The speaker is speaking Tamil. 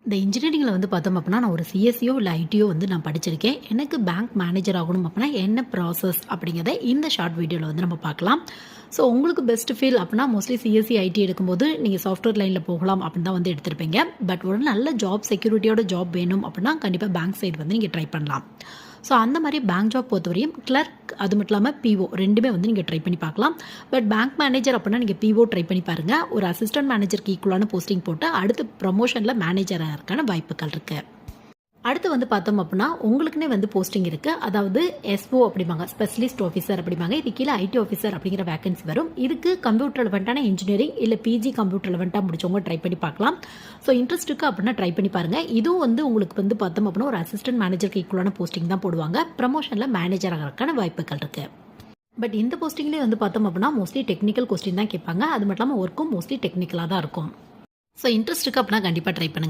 இந்த இன்ஜினியரிங்கில் வந்து பார்த்தோம் அப்படின்னா நான் ஒரு சிஎஸ்சியோ இல்லை ஐடியோ வந்து நான் படிச்சிருக்கேன். எனக்கு பேங்க் மேனேஜர் ஆகணும் அப்படின்னா என்ன ப்ராசஸ் அப்படிங்கிறத இந்த ஷார்ட் வீடியோவில் வந்து நம்ம பார்க்கலாம். ஸோ உங்களுக்கு பெஸ்ட் ஃபீல் அப்படின்னா மோஸ்ட்லி சிஎஸ்சி ஐடி எடுக்கும்போது நீங்கள் சாஃப்ட்வேர் லைனில் போகலாம் அப்படின்னு தான் வந்து எடுத்திருப்பீங்க. பட் ஒரு நல்ல ஜாப் செக்யூரிட்டியோட ஜாப் வேணும் அப்படின்னா கண்டிப்பாக பேங்க் சைடு வந்து நீங்கள் ட்ரை பண்ணலாம். ஸோ அந்த மாதிரி பேங்க் ஜாப் பொறுத்தவரையும் கிளர்க் அது மட்டும் இல்லாமல் பிஓ ரெண்டுமே வந்து நீங்கள் ட்ரை பண்ணி பார்க்கலாம். பட் பேங்க் மேனேஜர் அப்படின்னா நீங்கள் பிஓ ட்ரை பண்ணி பாருங்கள். ஒரு அசிஸ்டன்ட் மேனேஜருக்கு ஈக்குவலான போஸ்டிங் போட்டு அடுத்து ப்ரமோஷனில் மேனேஜராக இருக்கான வாய்ப்புகள் இருக்குது. அடுத்து வந்து பார்த்தோம் அப்படின்னா உங்களுக்குன்னே வந்து போஸ்டிங் இருக்குது. அதாவது எஸ்ஓ அப்படிம்பாங்க, ஸ்பெஷலிஸ்ட் ஆஃபீஸர் அப்படிம்பாங்க. இது கீழே ஐடி ஆஃபீஸர் அப்படிங்கிற வேகன்சி வரும். இதுக்கு கம்ப்யூட்டர் ரெலவெண்ட்டான இன்ஜினியரிங் இல்லை பிஜி கம்ப்யூட்டர் ரெலவெண்ட்டாக முடிச்சவங்க ட்ரை பண்ணி பார்க்கலாம். ஸோ இன்ட்ரெஸ்ட் இருக்குது அப்படின்னா ட்ரை பண்ணி பாருங்கள். இதுவும் வந்து உங்களுக்கு வந்து பார்த்தோம் அப்படின்னா ஒரு அசிஸ்டன்ட் மேனேஜருக்கு ஈக்குவலான போஸ்டிங் தான் போடுவாங்க. ப்ரமோஷனில் மேனேஜராக இருக்கான வாய்ப்புகள் இருக்குது. பட் இந்த போஸ்டிங்லேயே வந்து பார்த்தோம் அப்படின்னா மோஸ்ட்லி டெக்னிக்கல் கொஸ்டின் தான் கேட்பாங்க. அது மட்டும் இல்லாமல் ஒர்க்கும் மோஸ்ட்லி டெக்னிக்கலாக தான் இருக்கும். ஸோ இன்ட்ரெஸ்ட் இருக்குது அப்படின்னா கண்டிப்பாக ட்ரை பண்ணுங்கள்.